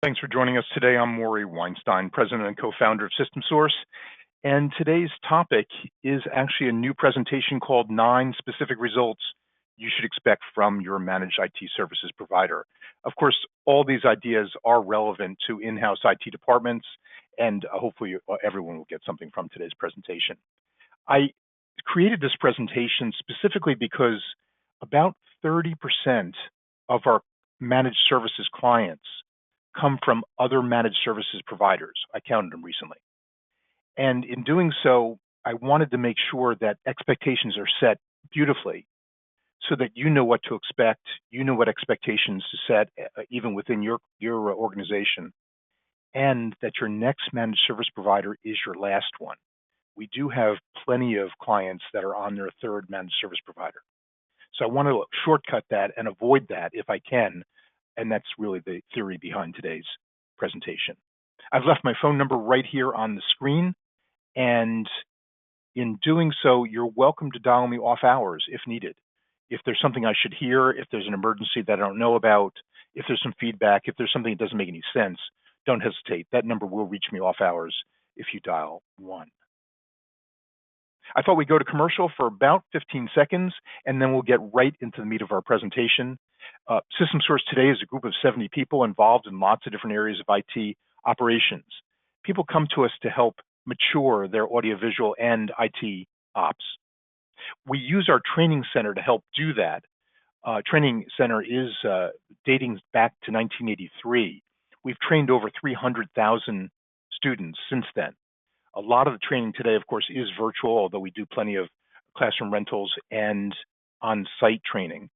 Thanks for joining us today. I'm Maury Weinstein, president and co-founder of SystemSource. And today's topic is actually a new presentation called 9 Specific Results You Should Expect from Your Managed IT Services Provider. Of course, all these ideas are relevant to in-house IT departments, and hopefully everyone will get something from today's presentation. I created this presentation specifically because about 30% of our managed services clients come from other managed services providers. I counted them recently. And in doing so, I wanted to make sure that expectations are set beautifully so that you know what to expect, you know what expectations to set even within your organization, and that your next managed service provider is your last one. We do have plenty of clients that are on their third managed service provider. So I want to shortcut that and avoid that if I can, and that's really the theory behind today's presentation. I've left my phone number right here on the screen, and in doing so, you're welcome to dial me off hours if needed. If there's something I should hear, if there's an emergency that I don't know about, if there's some feedback, if there's something that doesn't make any sense, don't hesitate. That number will reach me off hours if you dial 1. I thought we'd go to commercial for about 15 seconds, and then we'll get right into the meat of our presentation. SystemSource today is a group of 70 people involved in lots of different areas of IT operations. People come to us to help mature their audiovisual and IT ops. We use our training center to help do that. Training center is dating back to 1983. We've trained over 300,000 students since then. A lot of the training today, of course, is virtual, although we do plenty of classroom rentals and on-site training.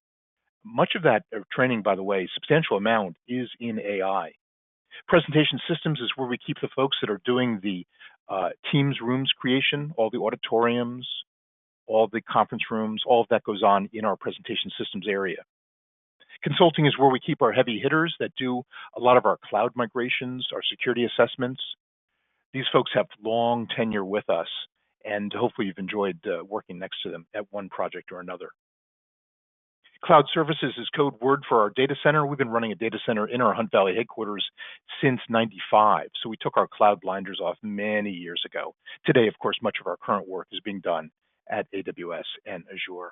Much of that training, by the way, substantial amount, is in AI. Presentation systems is where we keep the folks that are doing the Teams rooms creation, all the auditoriums, all the conference rooms, all of that goes on in our presentation systems area. Consulting is where we keep our heavy hitters that do a lot of our cloud migrations, our security assessments. These folks have long tenure with us, and hopefully you've enjoyed working next to them at one project or another. Cloud services is code word for our data center. We've been running a data center in our Hunt Valley headquarters since '95, so we took our cloud blinders off many years ago. Today, of course, much of our current work is being done at AWS and Azure.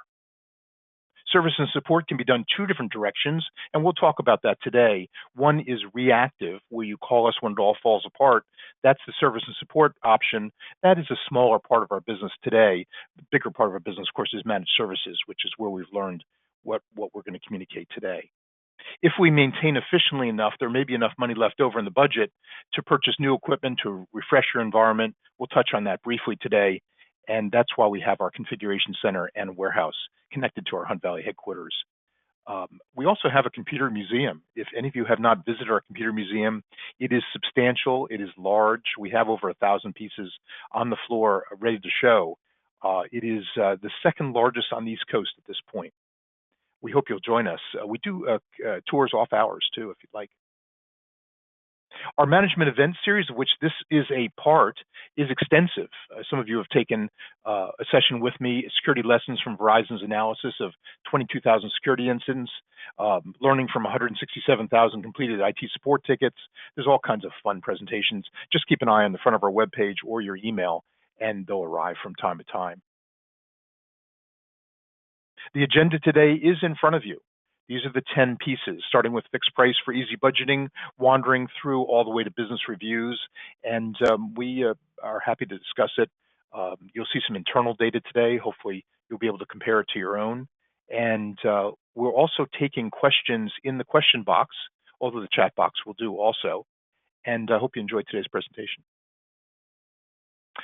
Service and support can be done 2 different directions, and we'll talk about that today. One is reactive, where you call us when it all falls apart. That's the service and support option. That is a smaller part of our business today. The bigger part of our business, of course, is managed services, which is where we've learned what we're going to communicate today. If we maintain efficiently enough, there may be enough money left over in the budget to purchase new equipment to refresh your environment. We'll touch on that briefly today. And that's why we have our configuration center and warehouse connected to our Hunt Valley headquarters. We also have a computer museum. If any of you have not visited our computer museum, it is substantial, it is large. We have over 1,000 pieces on the floor ready to show. It is the second largest on the East Coast at this point. We hope you'll join us. We do tours off hours too, if you'd like. Our management event series, of which this is a part, is extensive. Some of you have taken a session with me, Security Lessons from Verizon's analysis of 22,000 security incidents, learning from 167,000 completed IT support tickets. There's all kinds of fun presentations. Just keep an eye on the front of our webpage or your email, and they'll arrive from time to time. The agenda today is in front of you. These are the 10 pieces, starting with fixed price for easy budgeting, wandering through all the way to business reviews, and we are happy to discuss it. You'll see some internal data today. Hopefully, you'll be able to compare it to your own. And we're also taking questions in the question box, although the chat box will do also. And I hope you enjoyed today's presentation.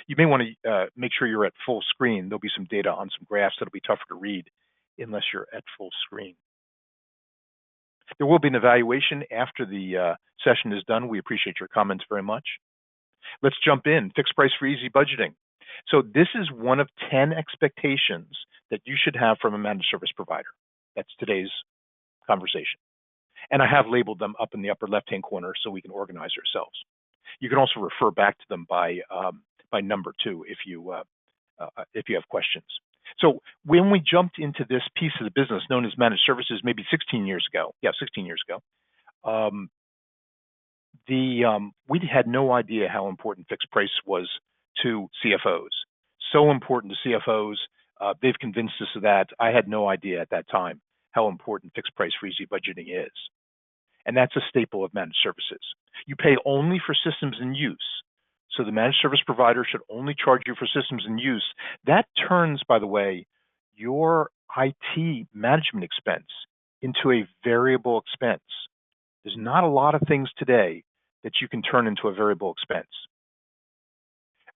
You may want to make sure you're at full screen. There'll be some data on some graphs that'll be tougher to read unless you're at full screen. There will be an evaluation after the session is done. We appreciate your comments very much. Let's jump in. Fixed price for easy budgeting. So this is one of 10 expectations that you should have from a managed service provider. That's today's conversation. And I have labeled them up in the upper left-hand corner so we can organize ourselves. You can also refer back to them by number too if you have questions. So when we jumped into this piece of the business known as managed services, maybe 16 years ago, We had no idea how important fixed price was to CFOs. So important to CFOs. They've convinced us of that. I had no idea at that time how important fixed price for easy budgeting is. And that's a staple of managed services. You pay only for systems in use. So the managed service provider should only charge you for systems in use. That turns, by the way, your IT management expense into a variable expense. There's not a lot of things today that you can turn into a variable expense.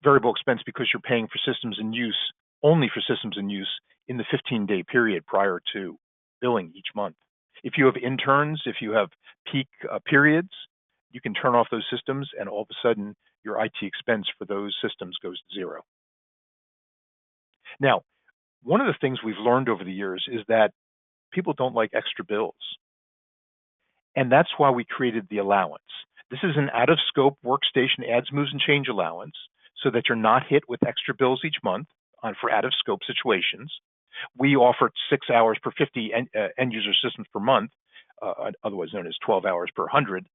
Variable expense because you're paying for systems in use, only for systems in use in the 15-day period prior to billing each month. If you have interns, if you have peak periods, you can turn off those systems and all of a sudden your IT expense for those systems goes to zero. Now, one of the things we've learned over the years is that people don't like extra bills. And that's why we created the allowance. This is an out-of-scope workstation adds, moves, and change allowance so that you're not hit with extra bills each month for out-of-scope situations. We offer 6 hours per 50 end-user systems per month, otherwise known as 12 hours per 100,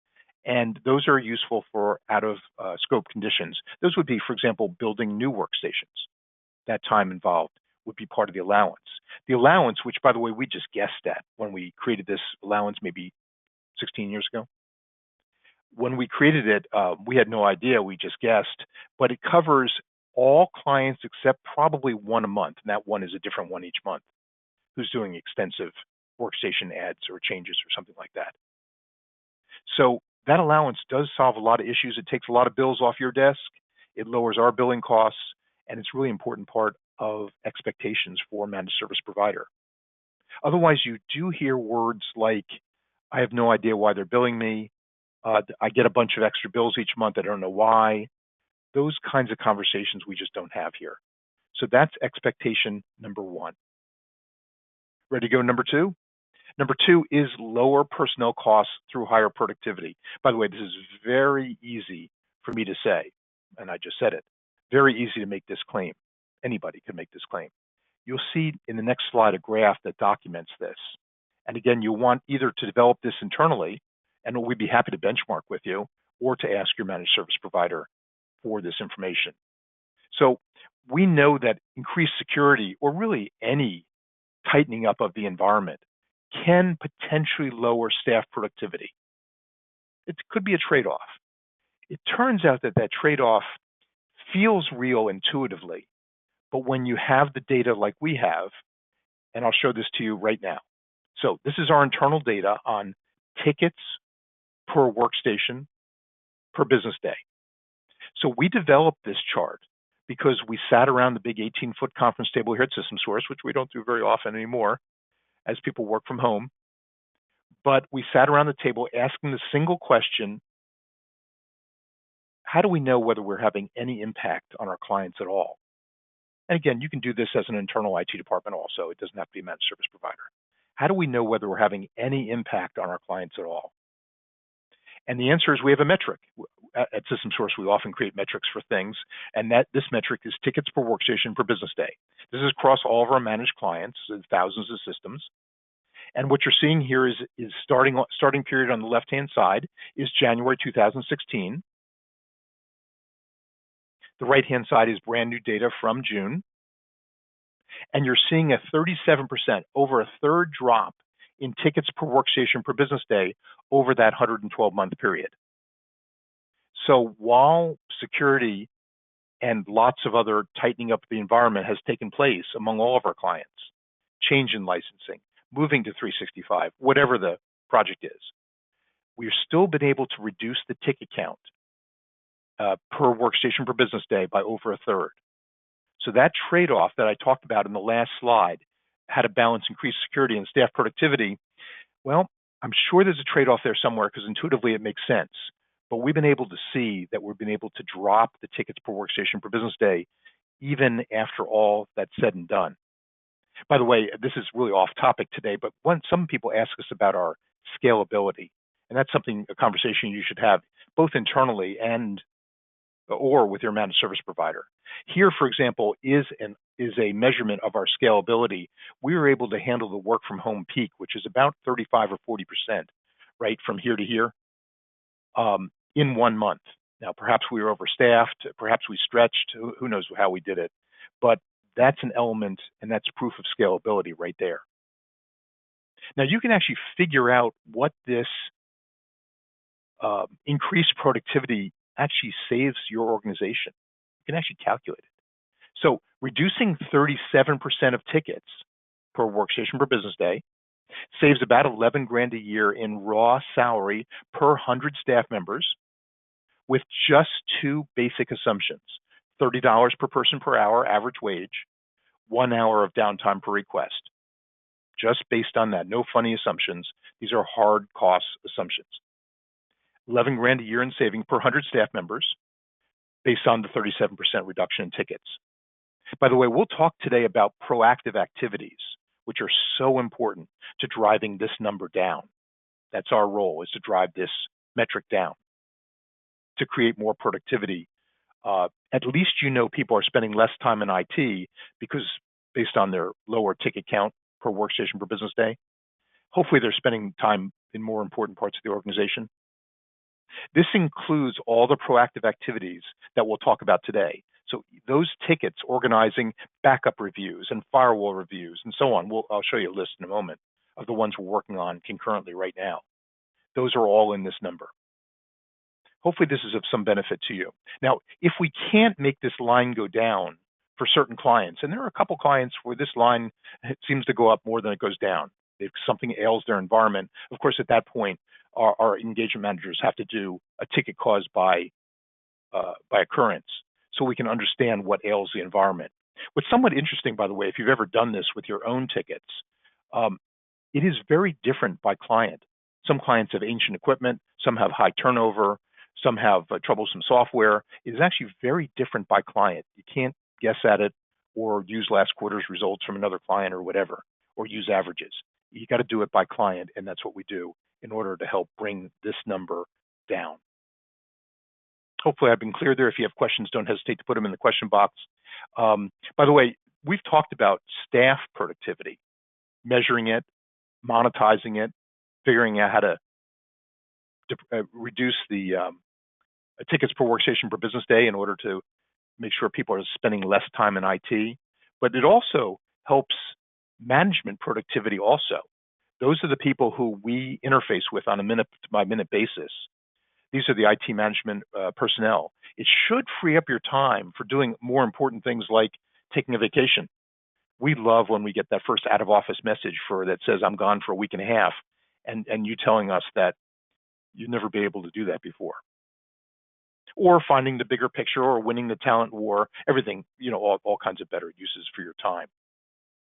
and those are useful for out-of-scope conditions. Those would be, for example, building new workstations. That time involved would be part of the allowance. The allowance, which, by the way, we just guessed at when we created this allowance maybe 16 years ago. When we created it, we had no idea, we just guessed, but it covers all clients except probably one a month, and that one is a different one each month, who's doing extensive workstation adds or changes or something like that. So that allowance does solve a lot of issues. It takes a lot of bills off your desk. It lowers our billing costs, and it's a really important part of expectations for a managed service provider. Otherwise, you do hear words like, I have no idea why they're billing me. I get a bunch of extra bills each month. I don't know why. Those kinds of conversations we just don't have here. So that's expectation number one. Ready to go number two? Number two is lower personnel costs through higher productivity. By the way, this is very easy for me to say, and I just said it. Very easy to make this claim. Anybody can make this claim. You'll see in the next slide a graph that documents this. And again, you want either to develop this internally, and we'd be happy to benchmark with you, or to ask your managed service provider for this information. So we know that increased security, or really any tightening up of the environment, can potentially lower staff productivity. It could be a trade-off. It turns out that that trade-off feels real intuitively, but when you have the data like we have, and I'll show this to you right now. So this is our internal data on tickets per workstation per business day. So we developed this chart because we sat around the big 18-foot conference table here at SystemSource, which we don't do very often anymore as people work from home. But we sat around the table asking the single question, how do we know whether we're having any impact on our clients at all? And again, you can do this as an internal IT department also. It doesn't have to be a managed service provider. How do we know whether we're having any impact on our clients at all? And the answer is we have a metric. At SystemSource, we often create metrics for things, and this metric is tickets per workstation per business day. This is across all of our managed clients, thousands of systems. And what you're seeing here is starting period on the left-hand side is January 2016. The right-hand side is brand new data from June. And you're seeing a 37%, over a third drop in tickets per workstation per business day over that 112-month period. So while security and lots of other tightening up of the environment has taken place among all of our clients, change in licensing, moving to 365, whatever the project is, we've still been able to reduce the ticket count per workstation per business day by over a third. So that trade-off that I talked about in the last slide, how to balance increased security and staff productivity, well, I'm sure there's a trade-off there somewhere because intuitively it makes sense. But we've been able to see that we've been able to drop the tickets per workstation per business day even after all that's said and done. By the way, this is really off topic today, but some people ask us about our scalability. And that's a conversation you should have both internally or with your managed service provider. Here, for example, is a measurement of our scalability. We were able to handle the work from home peak, which is about 35 or 40%, right, from here to here. in 1 month. Now, perhaps we were overstaffed, perhaps we stretched, who knows how we did it, but that's an element and that's proof of scalability right there. Now, you can actually figure out what this increased productivity actually saves your organization. You can actually calculate it. So reducing 37% of tickets per workstation per business day saves about 11 grand a year in raw salary per 100 staff members with just two basic assumptions: $30 per person per hour average wage, 1 hour of downtime per request. Just based on that, no funny assumptions. These are hard cost assumptions. 11 grand a year in saving per 100 staff members based on the 37% reduction in tickets. By the way, we'll talk today about proactive activities, which are so important to driving this number down. That's our role, is to drive this metric down, to create more productivity. At least you know people are spending less time in IT because based on their lower ticket count per workstation per business day, hopefully they're spending time in more important parts of the organization. This includes all the proactive activities that we'll talk about today. So those tickets, organizing backup reviews and firewall reviews and so on, I'll show you a list in a moment of the ones we're working on concurrently right now. Those are all in this number. Hopefully this is of some benefit to you. Now, if we can't make this line go down for certain clients, and there are a couple clients where this line seems to go up more than it goes down, if something ails their environment, of course, at that point, our engagement managers have to do a ticket caused by occurrence so we can understand what ails the environment. What's somewhat interesting, by the way, if you've ever done this with your own tickets, it is very different by client. Some clients have ancient equipment, some have high turnover, some have troublesome software. It is actually very different by client. You can't guess at it or use last quarter's results from another client or whatever, or use averages. You got to do it by client, and that's what we do in order to help bring this number down. Hopefully I've been clear there. If you have questions, don't hesitate to put them in the question box. By the way, we've talked about staff productivity, measuring it, monetizing it, figuring out how to reduce the tickets per workstation per business day in order to make sure people are spending less time in IT. But it also helps management productivity also. Those are the people who we interface with on a minute-by-minute basis. These are the IT management personnel. It should free up your time for doing more important things like taking a vacation. We love when we get that first out-of-office message that says, I'm gone for a week and a half, and you telling us that you'd never be able to do that before. Or finding the bigger picture or winning the talent war, everything, all kinds of better uses for your time.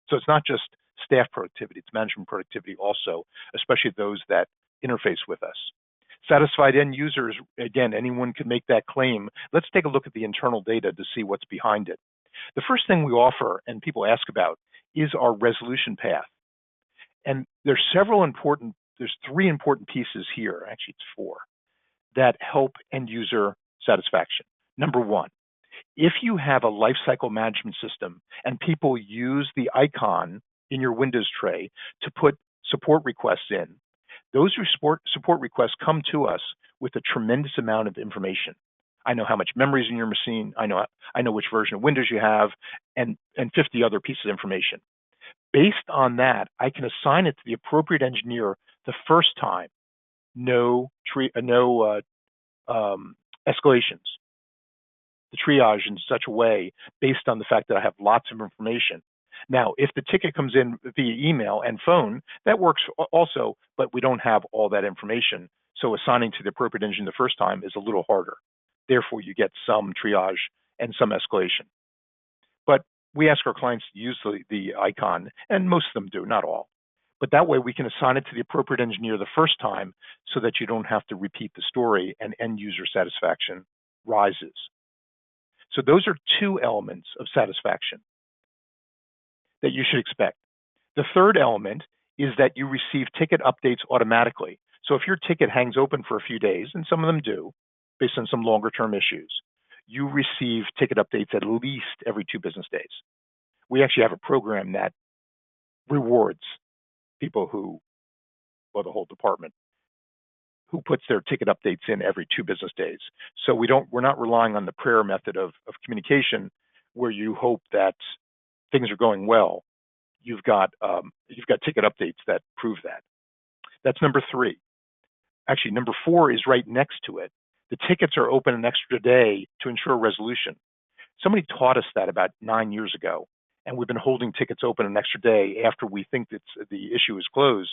So it's not just staff productivity, it's management productivity also, especially those that interface with us. Satisfied end users, again, anyone can make that claim. Let's take a look at the internal data to see what's behind it. The first thing we offer, and people ask about, is our resolution path. And there's three important pieces here, actually it's four, that help end user satisfaction. Number one, if you have a lifecycle management system and people use the icon in your Windows tray to put support requests in, those support requests come to us with a tremendous amount of information. I know how much memory is in your machine. I know which version of Windows you have, and 50 other pieces of information. Based on that, I can assign it to the appropriate engineer the first time. No escalations. The triage in such a way based on the fact that I have lots of information. Now, if the ticket comes in via email and phone, that works also, but we don't have all that information. So assigning to the appropriate engine the first time is a little harder. Therefore, you get some triage and some escalation. But we ask our clients to use the icon, and most of them do, not all. But that way we can assign it to the appropriate engineer the first time so that you don't have to repeat the story and end user satisfaction rises. So those are two elements of satisfaction that you should expect. The third element is that you receive ticket updates automatically. So if your ticket hangs open for a few days, and some of them do, based on some longer term issues, you receive ticket updates at least every 2 business days. We actually have a program that rewards people the whole department, who puts their ticket updates in every 2 business days. So we're not relying on the prayer method of communication where you hope that things are going well. You've got ticket updates that prove that. That's number 3. Actually, number 4 is right next to it. The tickets are open an extra day to ensure resolution. Somebody taught us that about 9 years ago, and we've been holding tickets open an extra day after we think that the issue is closed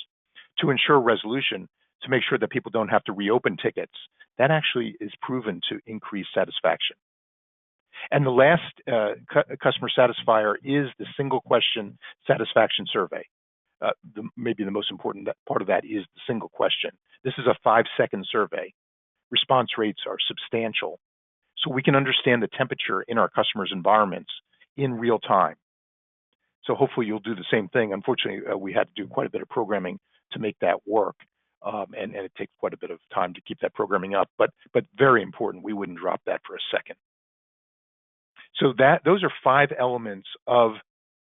to ensure resolution, to make sure that people don't have to reopen tickets. That actually is proven to increase satisfaction. And the last customer satisfier is the single question satisfaction survey. Maybe the most important part of that is the single question. This is a 5-second survey. Response rates are substantial. So we can understand the temperature in our customers' environments in real time. So hopefully you'll do the same thing. Unfortunately, we had to do quite a bit of programming to make that work. And it takes quite a bit of time to keep that programming up, but very important. We wouldn't drop that for a second. So those are 5 elements of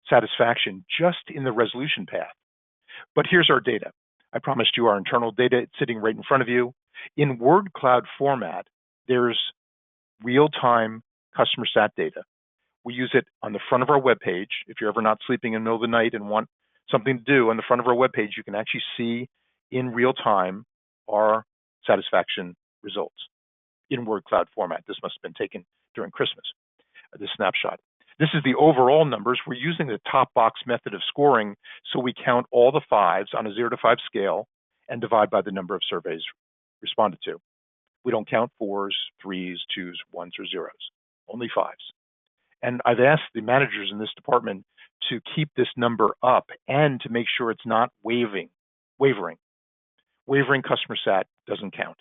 satisfaction just in the resolution path. But here's our data. I promised you our internal data. It's sitting right in front of you. In word cloud format, there's real-time customer sat data. We use it on the front of our web page. If you're ever not sleeping in the middle of the night and want something to do, on the front of our web page, you can actually see in real time our satisfaction results in word cloud format. This must have been taken during Christmas, this snapshot. This is the overall numbers. We're using the top box method of scoring, so we count all the 5s on a 0 to 5 scale and divide by the number of surveys responded to. We don't count 4s, 3s, 2s, 1s, or 0s, only 5s. And I've asked the managers in this department to keep this number up and to make sure it's not wavering. Wavering customer sat doesn't count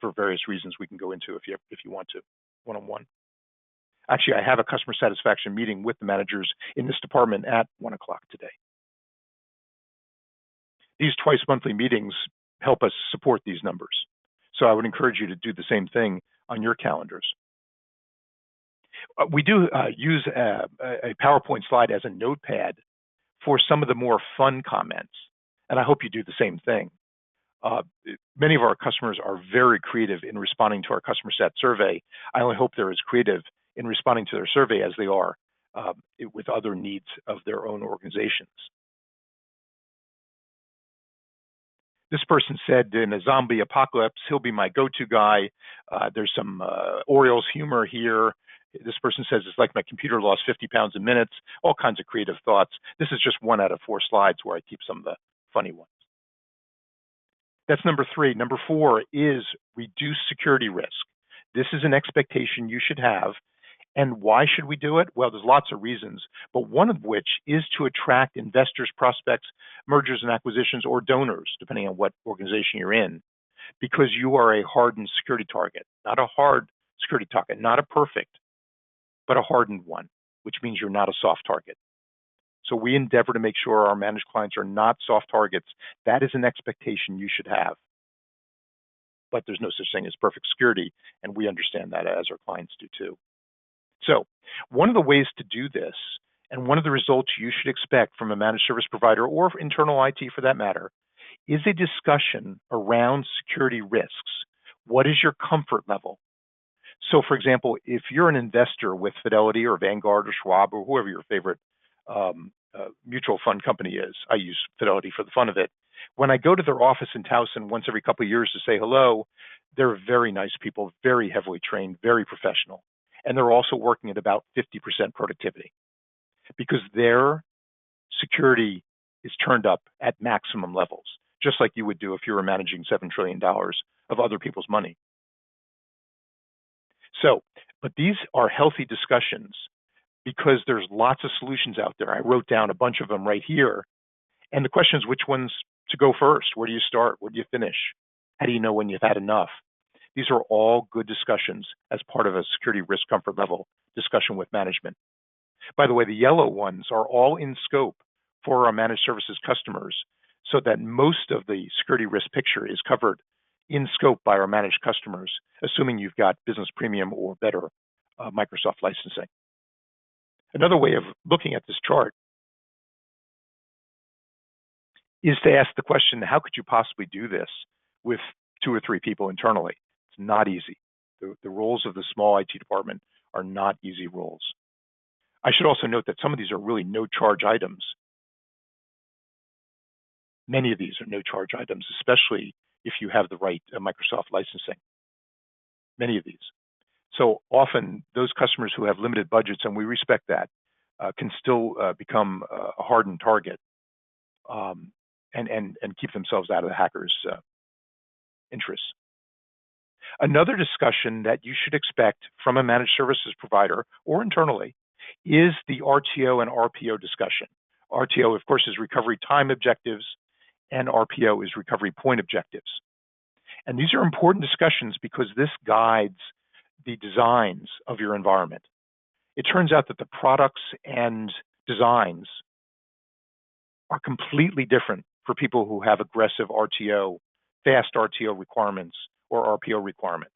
for various reasons we can go into if you want to, one-on-one. Actually, I have a customer satisfaction meeting with the managers in this department at 1 o'clock today. These twice monthly meetings help us support these numbers. So I would encourage you to do the same thing on your calendars. We do use a PowerPoint slide as a notepad for some of the more fun comments, and I hope you do the same thing. Many of our customers are very creative in responding to our customer sat survey. I only hope they're as creative in responding to their survey as they are with other needs of their own organizations. This person said, in a zombie apocalypse, he'll be my go-to guy. There's some Orioles humor here. This person says, it's like my computer lost 50 pounds in minutes. All kinds of creative thoughts. This is just 1 out of 4 slides where I keep some of the funny ones. That's number 3. Number 4 is reduce security risk. This is an expectation you should have. And why should we do it? Well, there's lots of reasons, but one of which is to attract investors, prospects, mergers and acquisitions, or donors, depending on what organization you're in, because you are a hardened security target, not a hard security target, not a perfect, but a hardened one, which means you're not a soft target. So we endeavor to make sure our managed clients are not soft targets. That is an expectation you should have. But there's no such thing as perfect security, and we understand that as our clients do too. So one of the ways to do this, and one of the results you should expect from a managed service provider or internal IT for that matter, is a discussion around security risks. What is your comfort level? So for example, if you're an investor with Fidelity or Vanguard or Schwab or whoever your favorite mutual fund company is, I use Fidelity for the fun of it. When I go to their office in Towson once every couple of years to say hello, they're very nice people, very heavily trained, very professional. And they're also working at about 50% productivity because their security is turned up at maximum levels, just like you would do if you were managing $7 trillion of other people's money. So, but these are healthy discussions because there's lots of solutions out there. I wrote down a bunch of them right here. And the question is which ones to go first? Where do you start? Where do you finish? How do you know when you've had enough? These are all good discussions as part of a security risk comfort level discussion with management. By the way, the yellow ones are all in scope for our managed services customers so that most of the security risk picture is covered in scope by our managed customers, assuming you've got business premium or better Microsoft licensing. Another way of looking at this chart is to ask the question, how could you possibly do this with 2 or 3 people internally. It's not easy. The roles of the small IT department are not easy roles. I should also note that some of these are really no-charge items. Many of these are no-charge items, especially if you have the right Microsoft licensing. Many of these. So often, those customers who have limited budgets, and we respect that, can still become a hardened target and keep themselves out of the hackers' interests. Another discussion that you should expect from a managed services provider or internally is the RTO and RPO discussion. RTO, of course, is recovery time objectives, and RPO is recovery point objectives. And these are important discussions because this guides the designs of your environment. It turns out that the products and designs are completely different for people who have aggressive RTO, fast RTO requirements or RPO requirements.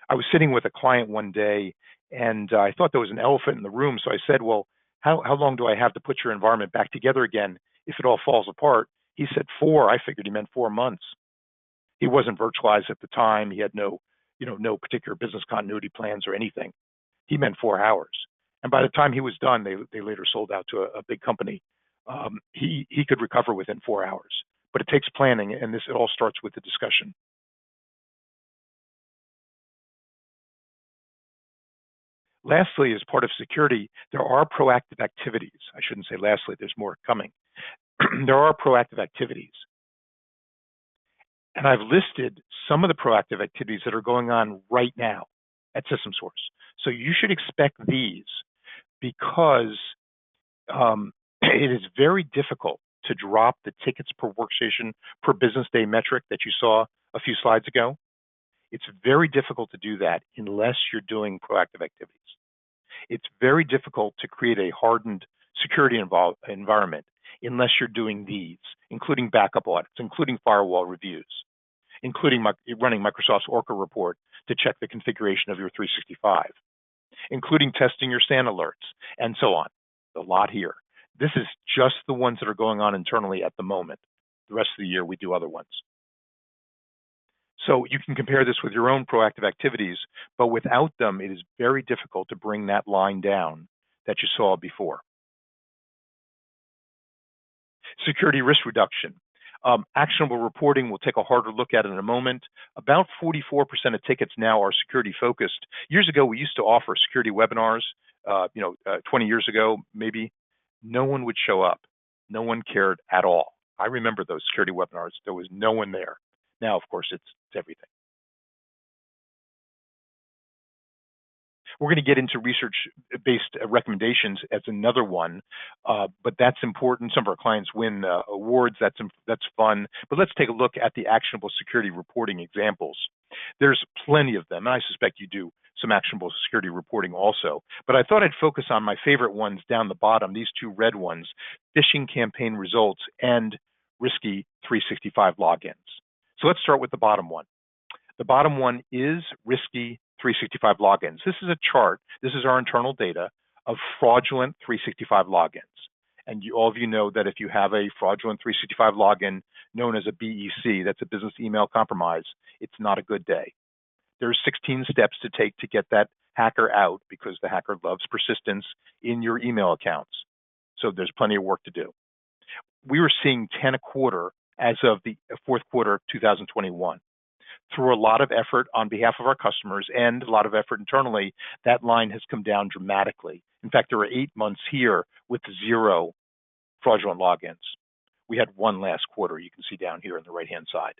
I was sitting with a client one day and I thought there was an elephant in the room. So I said, well, how long do I have to put your environment back together again if it all falls apart? He said 4. I figured he meant 4 months. He wasn't virtualized at the time. He had no particular business continuity plans or anything. He meant 4 hours. And by the time he was done, they later sold out to a big company. He could recover within 4 hours. But it takes planning, and it all starts with the discussion. Lastly, as part of security, there are proactive activities. I shouldn't say lastly, there's more coming. There are proactive activities. And I've listed some of the proactive activities that are going on right now at SystemSource. So you should expect these because it is very difficult to drop the tickets per workstation per business day metric that you saw a few slides ago. It's very difficult to do that unless you're doing proactive activities. It's very difficult to create a hardened security environment unless you're doing these, including backup audits, including firewall reviews, including running Microsoft's Orca report to check the configuration of your 365, including testing your SAN alerts, and so on. A lot here. This is just the ones that are going on internally at the moment. The rest of the year, we do other ones. So you can compare this with your own proactive activities, but without them, it is very difficult to bring that line down that you saw before. Security risk reduction. Actionable reporting, we'll take a harder look at it in a moment. About 44% of tickets now are security focused. Years ago, we used to offer security webinars, 20 years ago, maybe. No one would show up. No one cared at all. I remember those security webinars. There was no one there. Now, of course, it's everything. We're going to get into research-based recommendations as another one, but that's important. Some of our clients win awards. That's fun. But let's take a look at the actionable security reporting examples. There's plenty of them, and I suspect you do some actionable security reporting also. But I thought I'd focus on my favorite ones down the bottom, these 2 red ones, phishing campaign results and risky 365 logins. So let's start with the bottom one. The bottom one is risky 365 logins. This is a chart. This is our internal data of fraudulent 365 logins. And all of you know that if you have a fraudulent 365 login known as a BEC, that's a business email compromise, it's not a good day. There's 16 steps to take to get that hacker out because the hacker loves persistence in your email accounts. So there's plenty of work to do. We were seeing 10 a quarter as of the fourth quarter of 2021. Through a lot of effort on behalf of our customers and a lot of effort internally, that line has come down dramatically. In fact, there were 8 months here with 0 fraudulent logins. We had 1 last quarter, you can see down here on the right-hand side.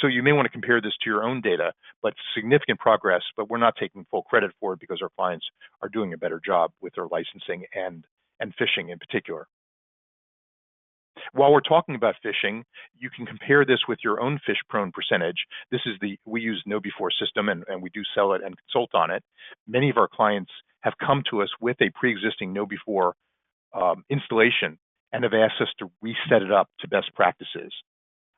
So you may want to compare this to your own data, but significant progress, but we're not taking full credit for it because our clients are doing a better job with their licensing and phishing in particular. While we're talking about phishing, you can compare this with your own phish-prone percentage. This is we use KnowBe4 system and we do sell it and consult on it. Many of our clients have come to us with a pre-existing KnowBe4 installation and have asked us to reset it up to best practices.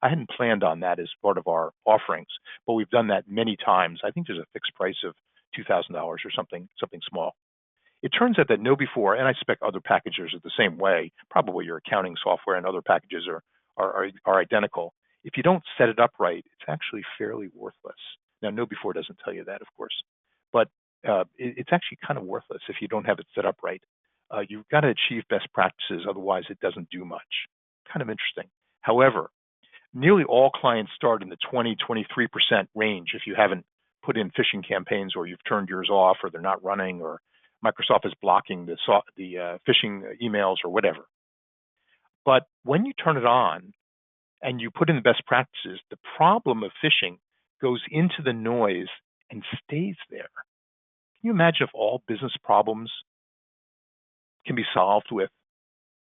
I hadn't planned on that as part of our offerings, but we've done that many times. I think there's a fixed price of $2,000 or something small. It turns out that KnowBe4, and I suspect other packages are the same way, probably your accounting software and other packages are identical. If you don't set it up right, it's actually fairly worthless. Now, know before doesn't tell you that, of course, but it's actually kind of worthless if you don't have it set up right. You've got to achieve best practices, otherwise it doesn't do much. Kind of interesting. However, nearly all clients start in the 20-23% range if you haven't put in phishing campaigns, or you've turned yours off, or they're not running, or Microsoft is blocking the phishing emails or whatever. But when you turn it on and you put in the best practices, the problem of phishing goes into the noise and stays there. Can you imagine if all business problems can be solved with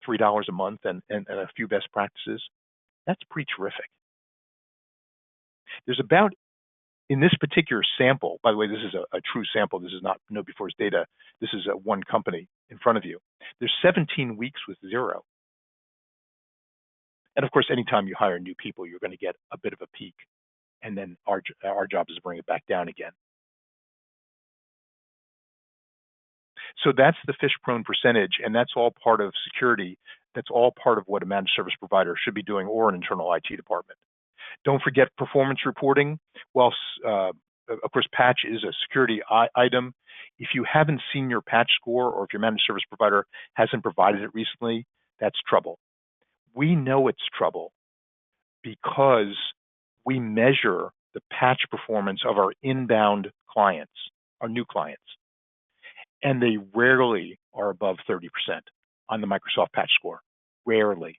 $3 a month and a few best practices? That's pretty terrific. There's about, in this particular sample, by the way, this is a true sample. This is not KnowBefore's data. This is one company in front of you. There's 17 weeks with 0. And of course, anytime you hire new people, you're going to get a bit of a peak. And then our job is to bring it back down again. So that's the phish-prone percentage, and that's all part of security. That's all part of what a managed service provider should be doing, or an internal IT department. Don't forget performance reporting. Well, of course, patch is a security item. If you haven't seen your patch score, or if your managed service provider hasn't provided it recently, that's trouble. We know it's trouble because we measure the patch performance of our inbound clients, our new clients, and they rarely are above 30% on the Microsoft patch score. Rarely.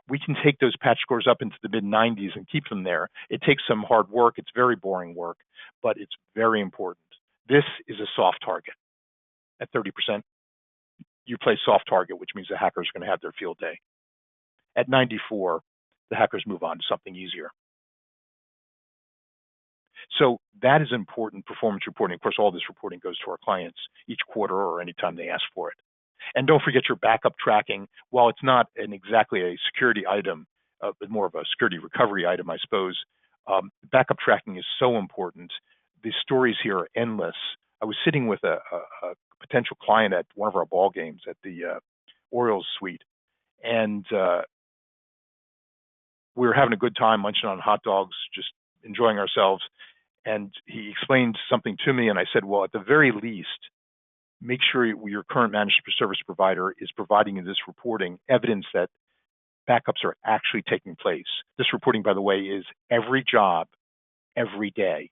We can take those patch scores up into the mid-90s and keep them there. It takes some hard work. It's very boring work, but it's very important. This is a soft target. At 30%, you play soft target, which means the hackers are going to have their field day. At 94, the hackers move on to something easier. So that is important performance reporting. Of course, all this reporting goes to our clients each quarter or anytime they ask for it. And don't forget your backup tracking. While it's not exactly a security item, but more of a security recovery item, I suppose, backup tracking is so important. The stories here are endless. I was sitting with a potential client at one of our ball games at the Orioles suite, and we were having a good time munching on hot dogs, just enjoying ourselves. And he explained something to me, and I said, well, at the very least, make sure your current managed service provider is providing you this reporting, evidence that backups are actually taking place. This reporting, by the way, is every job, every day.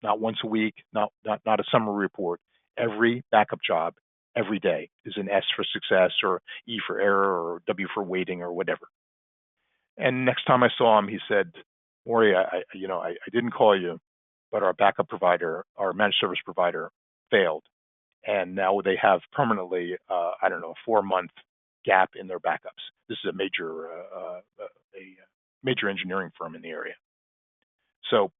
Not once a week, not a summary report. Every backup job, every day is an S for success, or E for error, or W for waiting, or whatever. And next time I saw him, he said, Maury, I didn't call you, but our backup provider, our managed service provider, failed. And now they have permanently, a 4-month gap in their backups. This is a major engineering firm in the area. So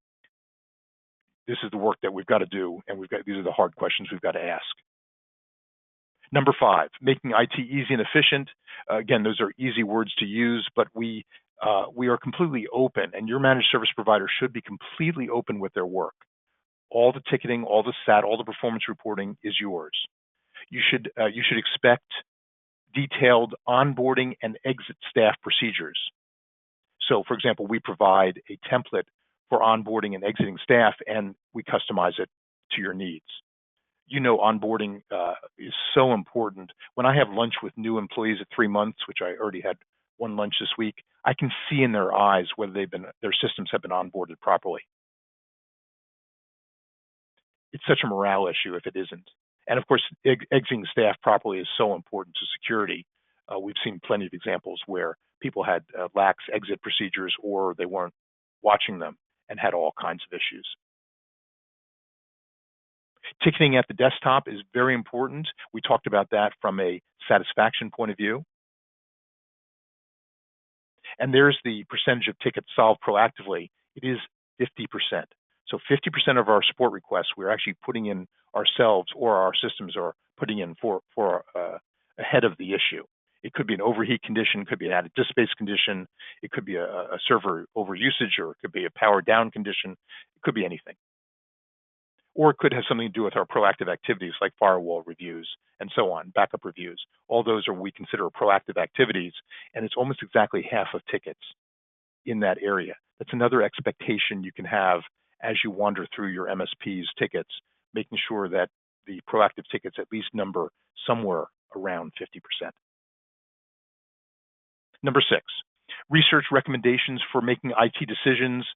this is the work that we've got to do, and these are the hard questions we've got to ask. Number 5, making IT easy and efficient. Again, those are easy words to use, but we are completely open, and your managed service provider should be completely open with their work. All the ticketing, all the SAT, all the performance reporting is yours. You should expect detailed onboarding and exit staff procedures. So, for example, we provide a template for onboarding and exiting staff, and we customize it to your needs. Onboarding is so important. When I have lunch with new employees at 3 months, which I already had one lunch this week, I can see in their eyes whether their systems have been onboarded properly. It's such a morale issue if it isn't. And of course, exiting staff properly is so important to security. We've seen plenty of examples where people had lax exit procedures, or they weren't watching them and had all kinds of issues. Ticketing at the desktop is very important. We talked about that from a satisfaction point of view. And there's the percentage of tickets solved proactively. It is 50%. So 50% of our support requests we're actually putting in ourselves, or our systems are putting in for ahead of the issue. It could be an overheat condition, could be an added disk space condition, it could be a server overusage, or it could be a power down condition. It could be anything. Or it could have something to do with our proactive activities like firewall reviews and so on, backup reviews. All those are what we consider proactive activities, and it's almost exactly half of tickets in that area. That's another expectation you can have as you wander through your MSP's tickets, making sure that the proactive tickets at least number somewhere around 50%. Number 6, research recommendations for making IT decisions.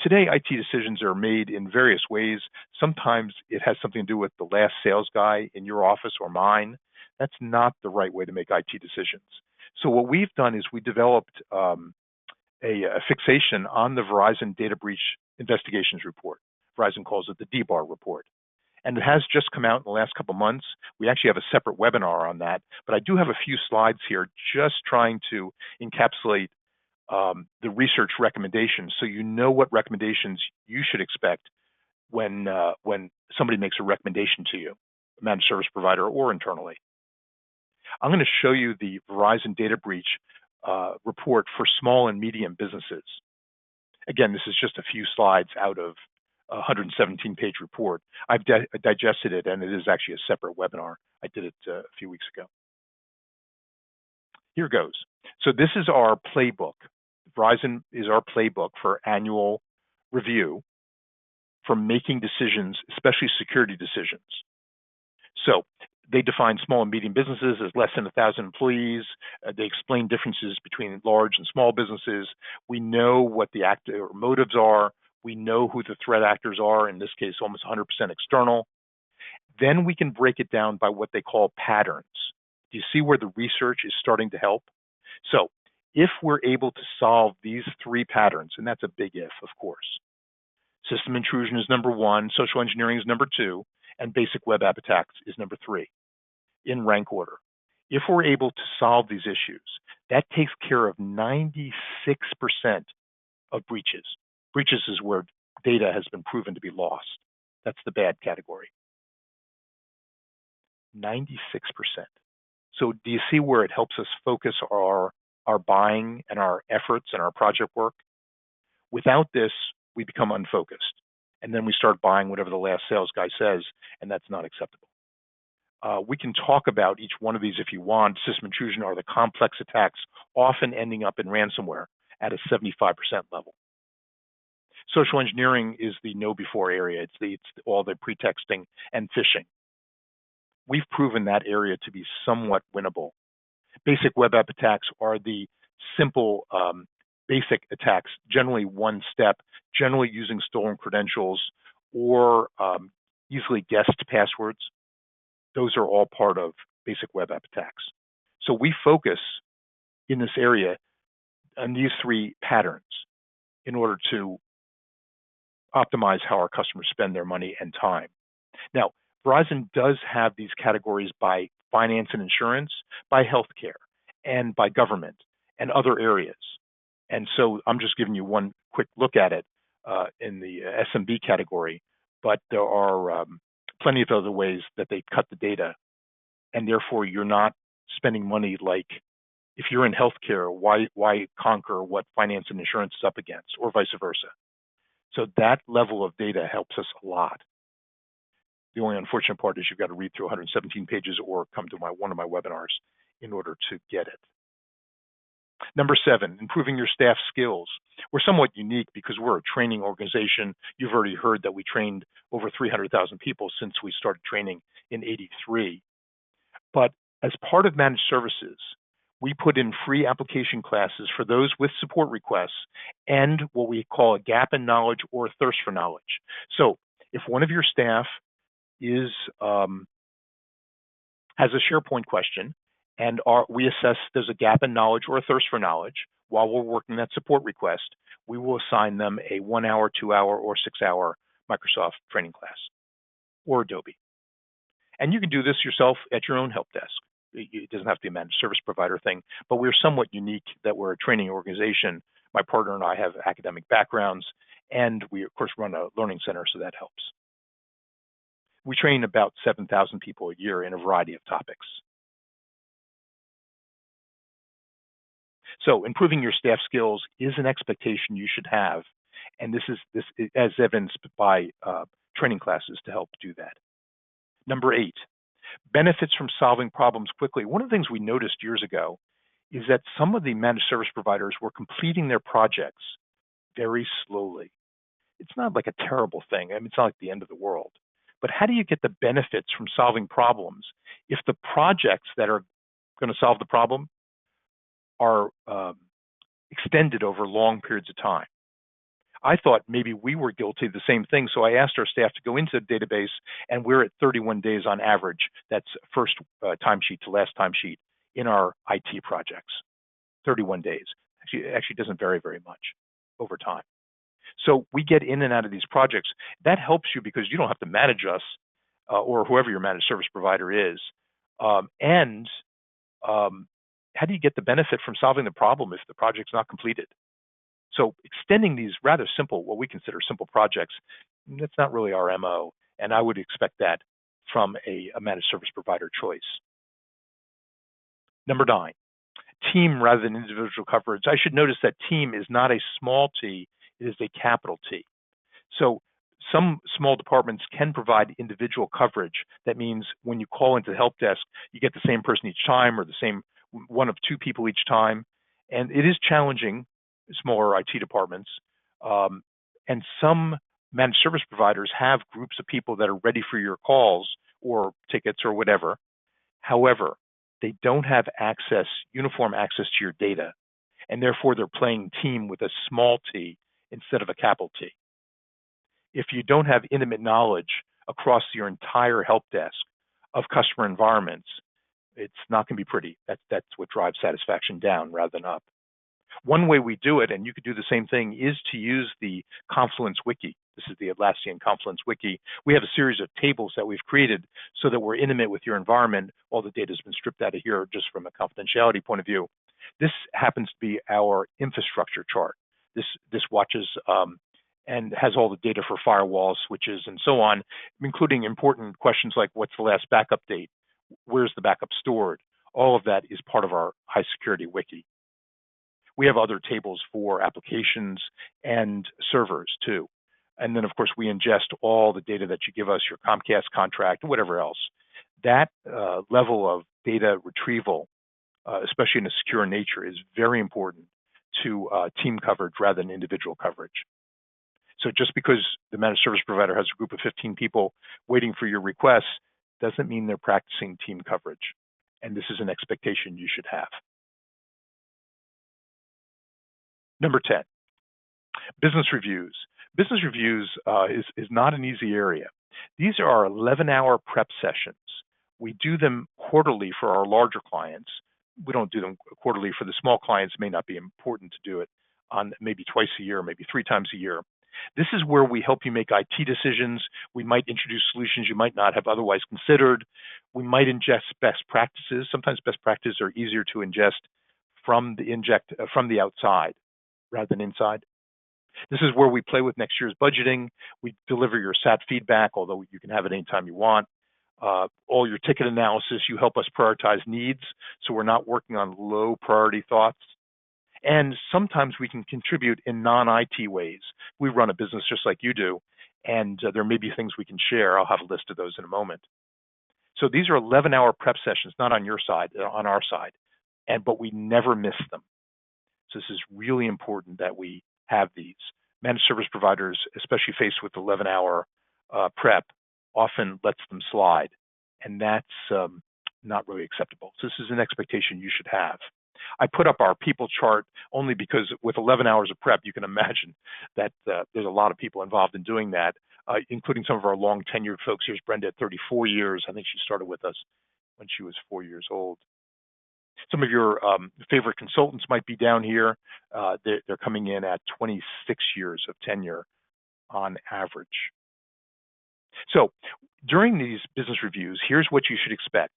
Today, IT decisions are made in various ways. Sometimes it has something to do with the last sales guy in your office or mine. That's not the right way to make IT decisions. So what we've done is we developed a fixation on the Verizon Data Breach Investigations Report. Verizon calls it the DBAR report. And it has just come out in the last couple of months. We actually have a separate webinar on that, but I do have a few slides here just trying to encapsulate the research recommendations so you know what recommendations you should expect when somebody makes a recommendation to you, a managed service provider or internally. I'm going to show you the Verizon Data Breach report for small and medium businesses. Again, this is just a few slides out of a 117-page report. I've digested it, and it is actually a separate webinar. I did it a few weeks ago. Here goes. So this is our playbook. Verizon is our playbook for annual review for making decisions, especially security decisions. So they define small and medium businesses as less than 1,000 employees. They explain differences between large and small businesses. We know what the active motives are. We know who the threat actors are, in this case, almost 100% external. Then we can break it down by what they call patterns. Do you see where the research is starting to help? So if we're able to solve these 3 patterns, and that's a big if, of course. System intrusion is number 1, social engineering is number 2, and basic web app attacks is number 3, in rank order. If we're able to solve these issues, that takes care of 96% of breaches. Breaches is where data has been proven to be lost. That's the bad category. 96%. So do you see where it helps us focus our buying and our efforts and our project work? Without this, we become unfocused. And then we start buying whatever the last sales guy says, and that's not acceptable. We can talk about each one of these if you want. System intrusion are the complex attacks, often ending up in ransomware at a 75% level. Social engineering is the know-before area. It's all the pretexting and phishing. We've proven that area to be somewhat winnable. Basic web app attacks are the simple basic attacks, generally one step, generally using stolen credentials or easily guessed passwords. Those are all part of basic web app attacks. So we focus in this area on these 3 patterns in order to optimize how our customers spend their money and time. Now, Verizon does have these categories by finance and insurance, by healthcare, and by government and other areas. And so I'm just giving you one quick look at it in the SMB category, but there are plenty of other ways that they cut the data, and therefore you're not spending money like if you're in healthcare, why conquer what finance and insurance is up against, or vice versa. So that level of data helps us a lot. The only unfortunate part is you've got to read through 117 pages or come to one of my webinars in order to get it. Number 7, improving your staff skills. We're somewhat unique because we're a training organization. You've already heard that we trained over 300,000 people since we started training in '83. But as part of managed services, we put in free application classes for those with support requests and what we call a gap in knowledge or a thirst for knowledge. So if one of your staff is has a SharePoint question and we assess there's a gap in knowledge or a thirst for knowledge while we're working that support request, we will assign them a 1-hour, 2-hour, or 6-hour Microsoft training class or Adobe. And you can do this yourself at your own help desk. It doesn't have to be a managed service provider thing, but we're somewhat unique that we're a training organization. My partner and I have academic backgrounds, and we, of course, run a learning center, so that helps. We train about 7,000 people a year in a variety of topics. So improving your staff skills is an expectation you should have, and this is as evidenced by training classes to help do that. Number 8, benefits from solving problems quickly. One of the things we noticed years ago is that some of the managed service providers were completing their projects very slowly. It's not like a terrible thing. I mean, it's not like the end of the world. But how do you get the benefits from solving problems if the projects that are going to solve the problem are extended over long periods of time? I thought maybe we were guilty of the same thing, so I asked our staff to go into the database, and we're at 31 days on average. That's first timesheet to last timesheet in our IT projects. 31 days. Actually doesn't vary very much over time. So we get in and out of these projects. That helps you because you don't have to manage us or whoever your managed service provider is. How do you get the benefit from solving the problem if the project's not completed? So extending these rather simple, what we consider simple projects, that's not really our MO, and I would expect that from a managed service provider choice. Number 9, team rather than individual coverage. I should notice that team is not a small t, it is a capital T. So some small departments can provide individual coverage. That means when you call into the help desk, you get the same person each time or the same one of 2 people each time. And it is challenging, smaller IT departments. And some managed service providers have groups of people that are ready for your calls or tickets or whatever. However, they don't have access, uniform access to your data, and therefore they're playing team with a small t instead of a capital T. If you don't have intimate knowledge across your entire help desk of customer environments, it's not going to be pretty. That's what drives satisfaction down rather than up. One way we do it, and you could do the same thing, is to use the Confluence Wiki. This is the Atlassian Confluence Wiki. We have a series of tables that we've created so that we're intimate with your environment. All the data has been stripped out of here just from a confidentiality point of view. This happens to be our infrastructure chart. This watches and has all the data for firewalls, switches, and so on, including important questions like what's the last backup date? Where's the backup stored? All of that is part of our high security wiki. We have other tables for applications and servers too. And then, of course, we ingest all the data that you give us, your Comcast contract, whatever else. That level of data retrieval, especially in a secure nature, is very important to team coverage rather than individual coverage. So just because the managed service provider has a group of 15 people waiting for your requests doesn't mean they're practicing team coverage. And this is an expectation you should have. Number 10, business reviews. Business reviews is not an easy area. These are our 11-hour prep sessions. We do them quarterly for our larger clients. We don't do them quarterly for the small clients. It may not be important to do it on maybe twice a year, maybe 3 times a year. This is where we help you make IT decisions. We might introduce solutions you might not have otherwise considered. We might ingest best practices. Sometimes best practices are easier to ingest from the outside rather than inside. This is where we play with next year's budgeting. We deliver your SAT feedback, although you can have it anytime you want. All your ticket analysis, you help us prioritize needs, so we're not working on low priority thoughts. And sometimes we can contribute in non-IT ways. We run a business just like you do, and there may be things we can share. I'll have a list of those in a moment. So these are 11-hour prep sessions, not on your side, on our side, but we never miss them. So this is really important that we have these. Managed service providers, especially faced with 11-hour prep, often lets them slide, and that's not really acceptable. So this is an expectation you should have. I put up our people chart only because with 11 hours of prep, you can imagine that there's a lot of people involved in doing that, including some of our long tenured folks. Here's Brenda at 34 years. I think she started with us when she was 4 years old. Some of your favorite consultants might be down here. They're coming in at 26 years of tenure on average. So during these business reviews, here's what you should expect.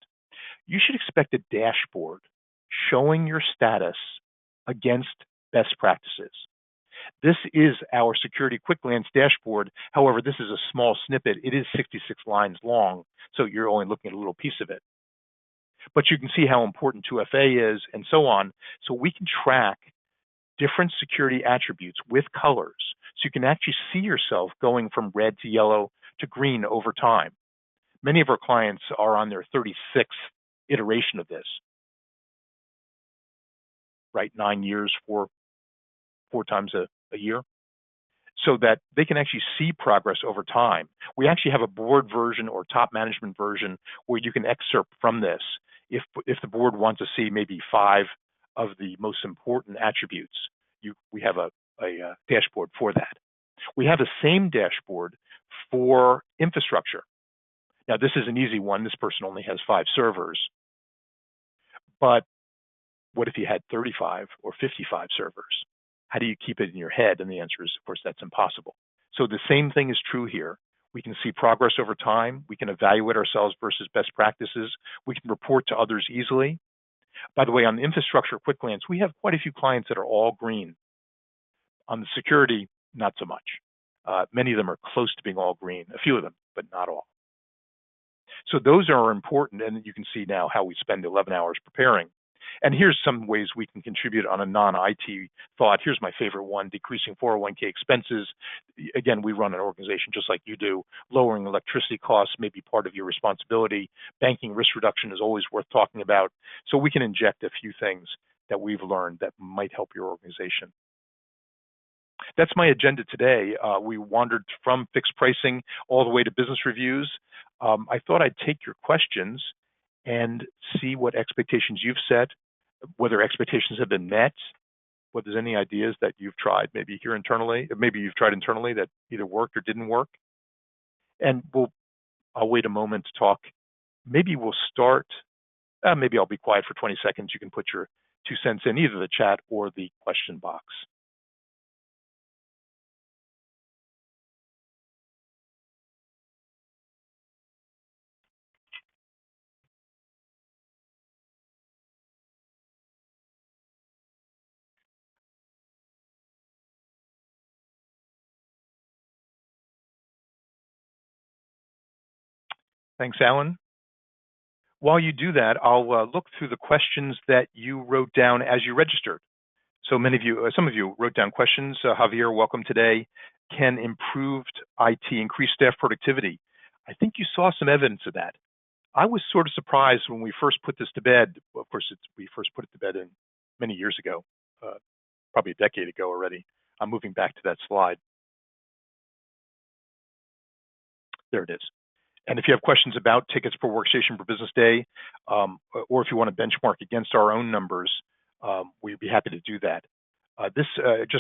You should expect a dashboard showing your status against best practices. This is our Security Quick Glance dashboard. However, this is a small snippet. It is 66 lines long, so you're only looking at a little piece of it. But you can see how important 2FA is and so on. So we can track different security attributes with colors. So you can actually see yourself going from red to yellow to green over time. Many of our clients are on their 36th iteration of this, right? 9 years, four times a year, so that they can actually see progress over time. We actually have a board version or top management version where you can excerpt from this if the board wants to see maybe 5 of the most important attributes. We have a dashboard for that. We have the same dashboard for infrastructure. Now, this is an easy one. This person only has 5 servers. But what if you had 35 or 55 servers? How do you keep it in your head? And the answer is, of course, that's impossible. So the same thing is true here. We can see progress over time. We can evaluate ourselves versus best practices. We can report to others easily. By the way, on the infrastructure quick glance, we have quite a few clients that are all green. On the security, not so much. Many of them are close to being all green, a few of them, but not all. So those are important, and you can see now how we spend 11 hours preparing. And here's some ways we can contribute on a non-IT thought. Here's my favorite one, decreasing 401k expenses. Again, we run an organization just like you do. Lowering electricity costs may be part of your responsibility. Banking risk reduction is always worth talking about. So we can inject a few things that we've learned that might help your organization. That's my agenda today. We wandered from fixed pricing all the way to business reviews. I thought I'd take your questions and see what expectations you've set, whether expectations have been met, whether there's any ideas that you've tried, maybe here internally, maybe you've tried internally that either worked or didn't work. And I'll wait a moment to talk. Maybe we'll start, maybe I'll be quiet for 20 seconds. You can put your 2 cents in either the chat or the question box. Thanks, Alan. While you do that, I'll look through the questions that you wrote down as you registered. So some of you wrote down questions. Javier, welcome today. Can improved IT increase staff productivity? I think you saw some evidence of that. I was sort of surprised when we first put this to bed. Well, of course, we first put it to bed many years ago, probably a decade ago already. I'm moving back to that slide. There it is. And if you have questions about tickets per workstation per business day, or if you want to benchmark against our own numbers, we'd be happy to do that. Just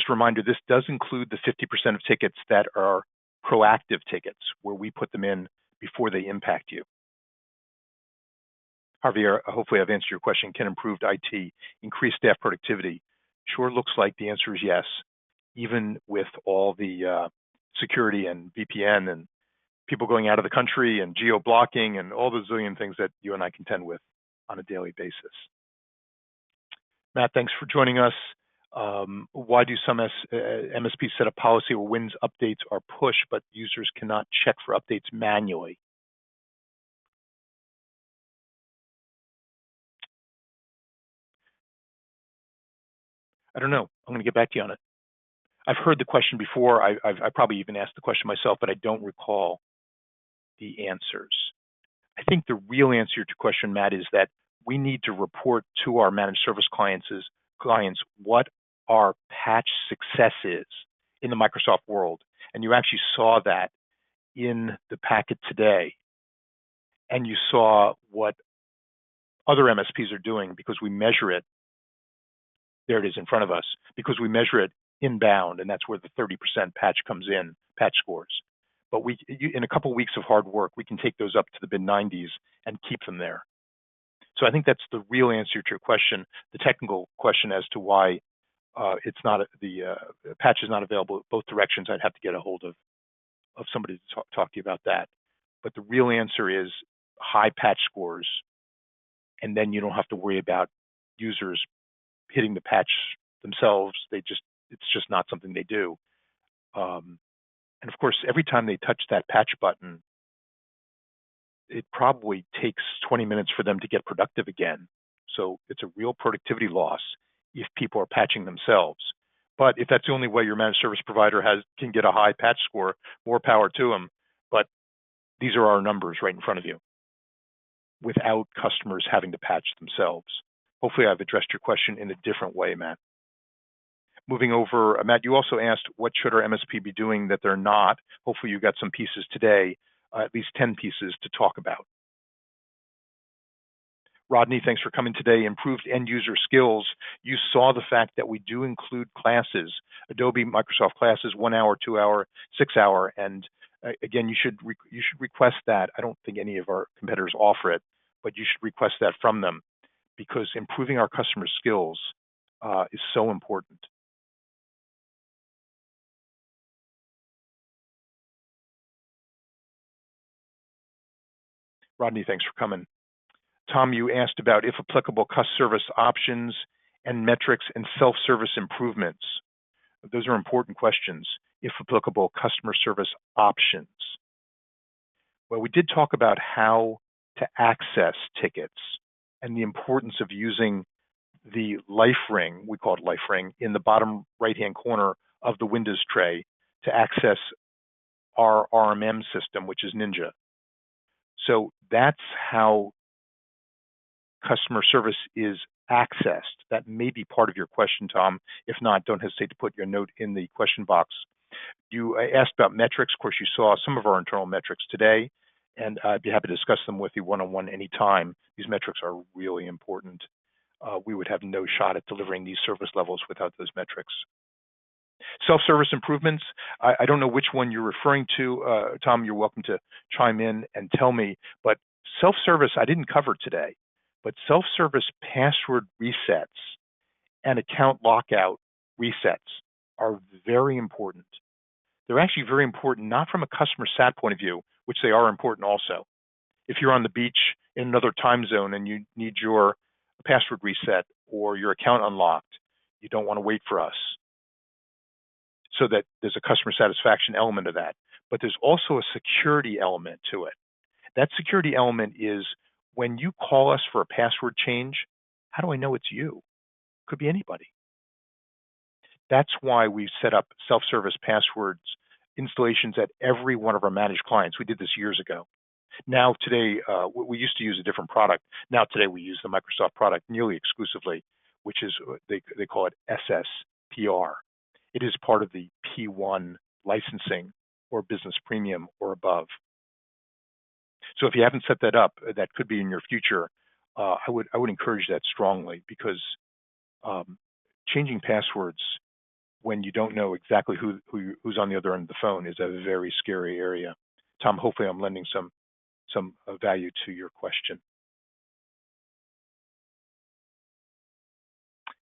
a reminder, this does include the 50% of tickets that are proactive tickets, where we put them in before they impact you. Javier, hopefully I've answered your question. Can improved IT increase staff productivity? Sure looks like the answer is yes, even with all the security and VPN and people going out of the country and geo-blocking and all the zillion things that you and I contend with on a daily basis. Matt, thanks for joining us. Why do some MSPs set a policy where WINS updates are pushed, but users cannot check for updates manually? I don't know. I'm going to get back to you on it. I've heard the question before. I probably even asked the question myself, but I don't recall the answers. I think the real answer to your question, Matt, is that we need to report to our managed service clients what our patch success is in the Microsoft world. And you actually saw that in the packet today. And you saw what other MSPs are doing because we measure it. There it is in front of us, because we measure it inbound, and that's where the 30% patch comes in, patch scores. But in a couple of weeks of hard work, we can take those up to the mid-90s and keep them there. So I think that's the real answer to your question. The technical question as to why it's not the patch is not available both directions, I'd have to get a hold of somebody to talk to you about that. But the real answer is high patch scores, and then you don't have to worry about users hitting the patch themselves. It's just not something they do. And of course, every time they touch that patch button, it probably takes 20 minutes for them to get productive again. So it's a real productivity loss if people are patching themselves. But if that's the only way your managed service provider can get a high patch score, more power to them. But These are our numbers right in front of you without customers having to patch themselves. Hopefully I've addressed your question in a different way, Matt. Moving over, Matt, you also asked what should our MSP be doing that they're not. Hopefully you got some pieces today, at least 10 pieces to talk about. Rodney, thanks for coming today. Improved end user skills. You saw the fact that we do include classes, Adobe, Microsoft classes, 1 hour, 2 hour, 6 hour. And again, you should request that. I don't think any of our competitors offer it, but you should request that from them because improving our customer skills is so important. Rodney, thanks for coming. Tom, you asked about, if applicable, customer service options and metrics and self-service improvements. Those are important questions. If applicable, customer service options. Well, we did talk about how to access tickets and the importance of using the life ring, we call it life ring, in the bottom right-hand corner of the Windows tray to access our RMM system, which is Ninja. So that's how customer service is accessed. That may be part of your question, Tom. If not, don't hesitate to put your note in the question box. You asked about metrics. Of course, you saw some of our internal metrics today, and I'd be happy to discuss them with you one-on-one anytime. These metrics are really important. We would have no shot at delivering these service levels without those metrics. Self-service improvements, I don't know which one you're referring to. Tom, you're welcome to chime in and tell me, but self-service I didn't cover today, but self-service password resets and account lockout resets are very important. They're actually very important, not from a customer sat point of view, which they are important also. If you're on the beach in another time zone and you need your password reset or your account unlocked, you don't want to wait for us. So that there's a customer satisfaction element of that. But there's also a security element to it. That security element is when you call us for a password change, how do I know it's you? Could be anybody. That's why we set up self-service passwords installations at every one of our managed clients. We did this years ago. Now today, we used to use a different product. Now today we use the Microsoft product nearly exclusively, which is, they call it SSPR. It is part of the P1 licensing or business premium or above. So if you haven't set that up, that could be in your future. I would encourage that strongly because changing passwords when you don't know exactly who's on the other end of the phone is a very scary area. Tom, hopefully I'm lending some value to your question.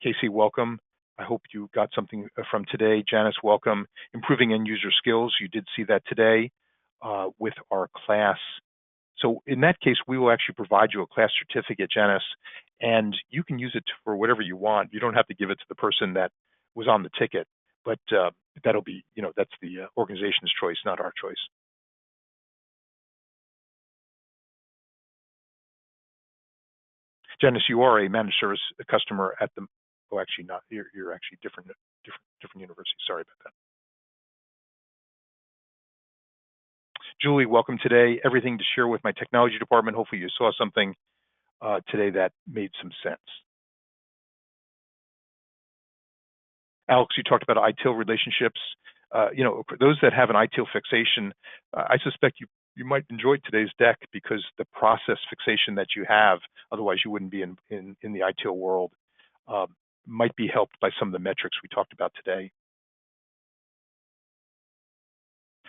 Casey, welcome. I hope you got something from today. Janice, welcome. Improving end user skills. You did see that today with our class. So in that case, we will actually provide you a class certificate, Janice, and you can use it for whatever you want. You don't have to give it to the person that was on the ticket, but that'll be, that's the organization's choice, not our choice. Janice, you are a managed service customer at the, oh, actually not, you're actually different university. Sorry about that. Julie, welcome today. Everything to share with my technology department. Hopefully you saw something today that made some sense. Alex, you talked about ITIL relationships. For those that have an ITIL fixation, I suspect you might enjoy today's deck because the process fixation that you have, otherwise you wouldn't be in the ITIL world, might be helped by some of the metrics we talked about today.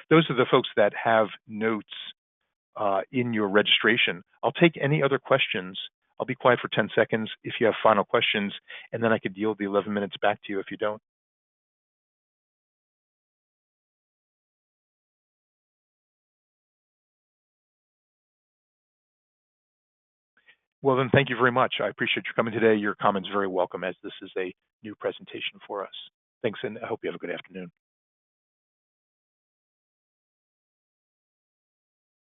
Those are the folks that have notes in your registration. I'll take any other questions. I'll be quiet for 10 seconds if you have final questions, and then I could yield the 11 minutes back to you if you don't. Well, then, thank you very much. I appreciate you coming today. Your comments very welcome, as this is a new presentation for us. Thanks, and I hope you have a good afternoon.